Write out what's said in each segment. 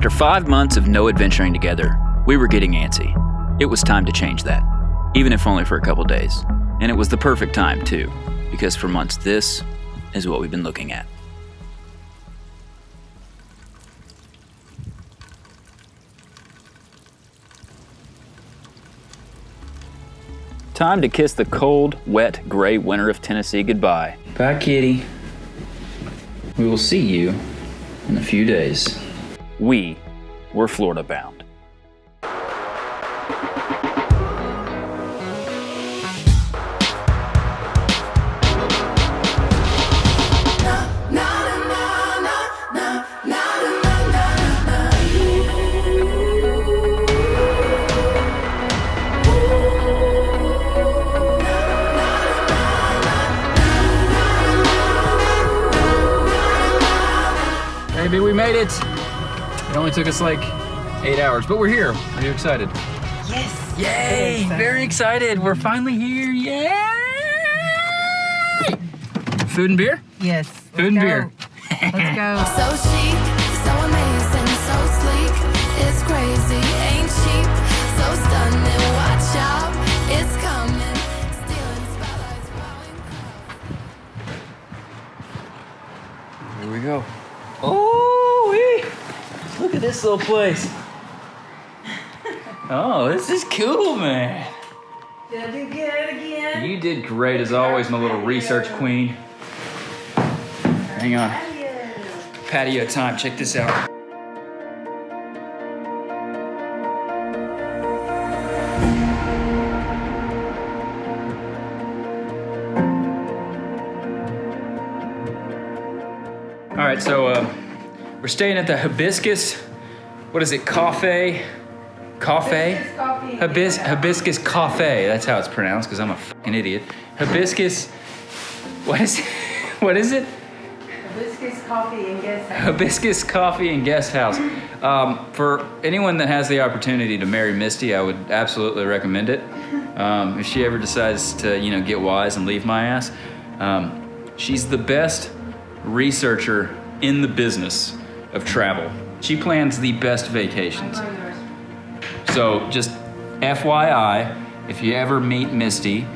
After 5 months of no adventuring together, we were getting antsy. It was time to change that, even if only for a couple days. And it was the perfect time, too, because for months this is what we've been looking at. Time to kiss the cold, wet, gray winter of Tennessee goodbye. Bye, kitty. We will see you in a few days. We were Florida bound. Baby, we made it. It only took us like 8 hours, but we're here. Are you excited? Yes. Yay! Very excited. We're finally here. Yay! Food and beer? Yes. Food and beer. Let's go. So chic, so amazing, so sleek. It's crazy, ain't cheap. So stunning, watch out, it's coming. Stealing spotlights, blowing. Here we go. Oh, look at this little place. Oh, this is cool, man. Did I do good again? You did great as always, my little research queen. Hang on. Patio time. Check this out. All right, so we're staying at the Hibiscus. What is it? Hibiscus Cafe. That's how it's pronounced, because I'm a fucking idiot. Hibiscus. What is it? What is it? Hibiscus Coffee and Guest House. Hibiscus Coffee and Guest House. For anyone that has the opportunity to marry Misty, I would absolutely recommend it. If she ever decides to, get wise and leave my ass, she's the best researcher in the business of travel. She plans the best vacations. So just FYI, if you ever meet Misty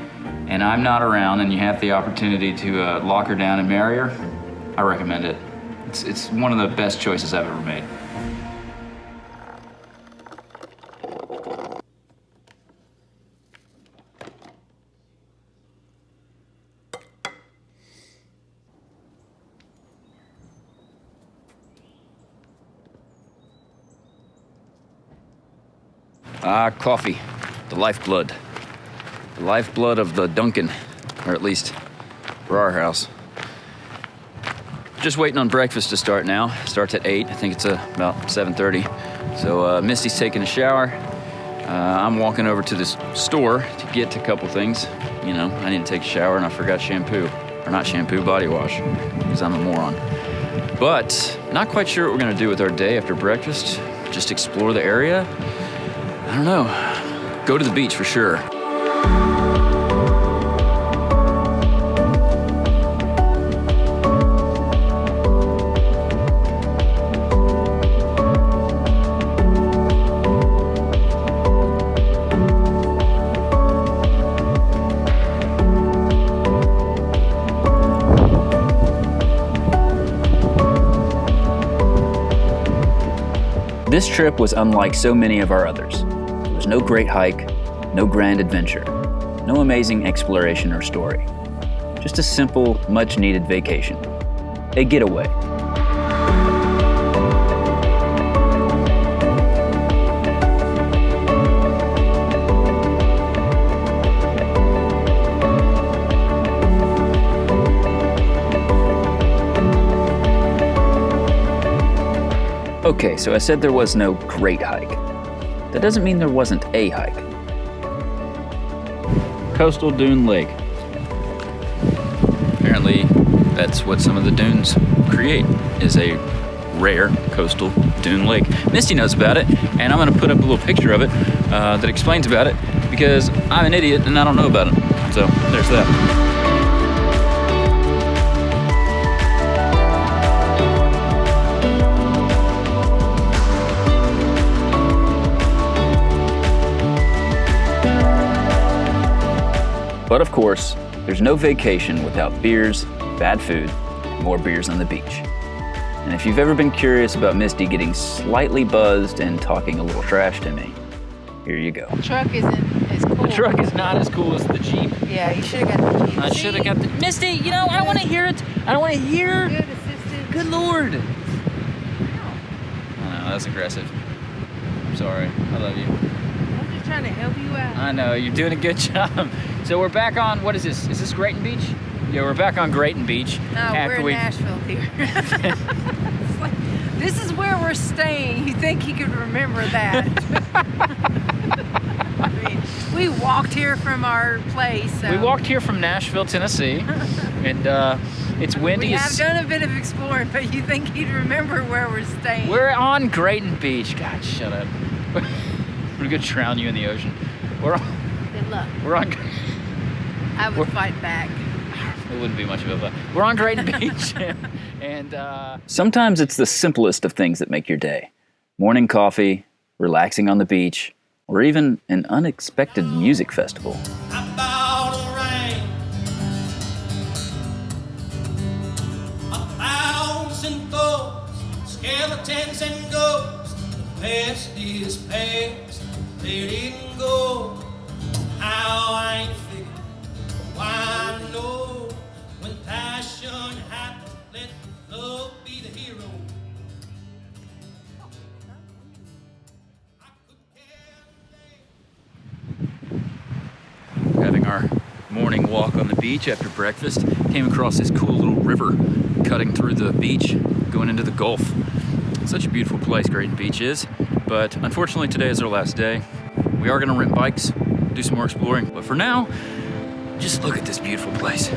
and I'm not around and you have the opportunity to lock her down and marry her, I recommend it. It's one of the best choices I've ever made. Coffee, the lifeblood. The lifeblood of the Duncan, or at least for our house. Just waiting on breakfast to start now. Starts at 8, I think it's about 7:30. So Misty's taking a shower. I'm walking over to this store to get a couple things. I need to take a shower and I forgot shampoo. Or not shampoo, body wash, because I'm a moron. But not quite sure what we're gonna do with our day after breakfast. Just explore the area. I don't know. Go to the beach for sure. This trip was unlike so many of our others. There was no great hike, no grand adventure, no amazing exploration or story. Just a simple, much-needed vacation. A getaway. Okay, so I said there was no great hike. That doesn't mean there wasn't a hike. Coastal Dune Lake. Apparently, that's what some of the dunes create, is a rare coastal dune lake. Misty knows about it, and I'm gonna put up a little picture of it that explains about it, because I'm an idiot and I don't know about it. So, there's that. But of course, there's no vacation without beers, bad food, and more beers on the beach. And if you've ever been curious about Misty getting slightly buzzed and talking a little trash to me, here you go. The truck isn't as cool. The truck is not as cool as the Jeep. Yeah, you should have got the Jeep. I should have got the... Misty, you know, I don't want to hear it. I don't want to hear... Good assistant. Good Lord. I know, that's aggressive. I'm sorry. I love you. I'm just trying to help you out. I know, you're doing a good job. So we're back on, what is this? Is this Grayton Beach? Yeah, we're back on Grayton Beach. No, we're in Nashville here. It's like, this is where we're staying. You think he could remember that? I mean, we walked here from our place. So. We walked here from Nashville, Tennessee, and it's windy. We have done a bit of exploring, but you think he'd remember where we're staying? We're on Grayton Beach. God, shut up. We're gonna drown you in the ocean. Good luck. We're on. I would fight back. It wouldn't be much of a fight. We're on Grayton Beach, and Sometimes it's the simplest of things that make your day. Morning coffee, relaxing on the beach, or even an unexpected music festival. About the rain, 1,000 thoughts, skeletons and ghosts. The past is past, let it go. How I ain't figured, why I know when passion happens, let love be the hero. having our morning walk on the beach after breakfast, came across this cool little river cutting through the beach, going into the Gulf. Such a beautiful place Grayton Beach is, but unfortunately today is our last day. We are gonna rent bikes, do some more exploring, but for now, just look at this beautiful place.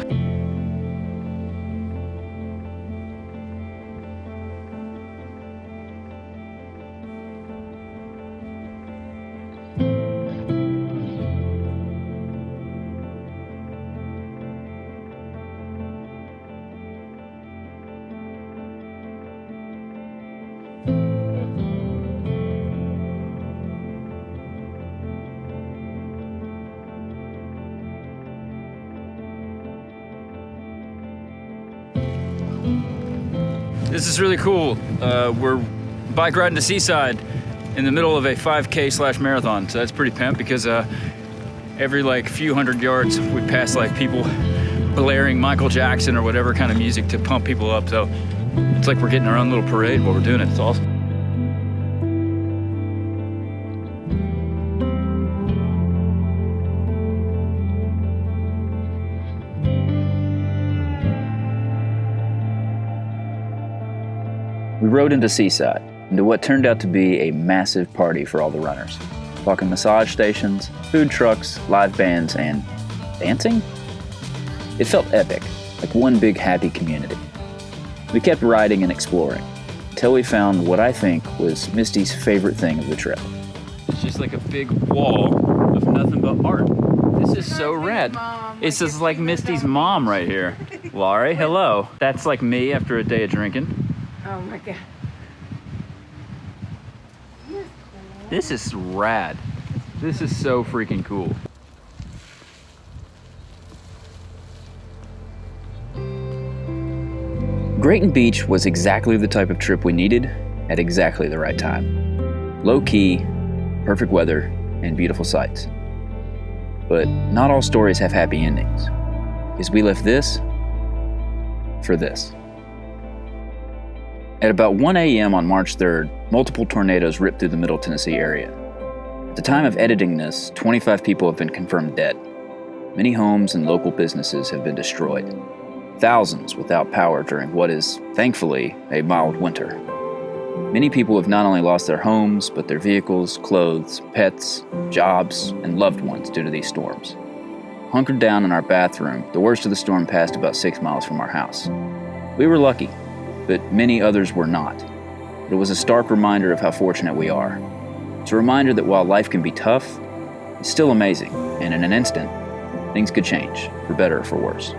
This is really cool. We're bike riding to Seaside in the middle of a 5K/marathon. So that's pretty pimp because every like few hundred yards we pass like people blaring Michael Jackson or whatever kind of music to pump people up. So it's like we're getting our own little parade while we're doing it. It's awesome. We rode into Seaside, into what turned out to be a massive party for all the runners. Talking massage stations, food trucks, live bands, and dancing? It felt epic, like one big happy community. We kept riding and exploring, until we found what I think was Misty's favorite thing of the trip. It's just like a big wall of nothing but art. This is so rad. It's just like Misty's mom right here. Roary, hello. That's like me after a day of drinking. Oh my God. This is rad. This is so freaking cool. Grayton Beach was exactly the type of trip we needed at exactly the right time. Low-key, perfect weather, and beautiful sights. But not all stories have happy endings, because we left this for this. At about 1 a.m. on March 3rd, multiple tornadoes ripped through the Middle Tennessee area. At the time of editing this, 25 people have been confirmed dead. Many homes and local businesses have been destroyed. Thousands without power during what is, thankfully, a mild winter. Many people have not only lost their homes, but their vehicles, clothes, pets, jobs, and loved ones due to these storms. Hunkered down in our bathroom, the worst of the storm passed about 6 miles from our house. We were lucky, but many others were not. It was a stark reminder of how fortunate we are. It's a reminder that while life can be tough, it's still amazing, and in an instant, things could change, for better or for worse.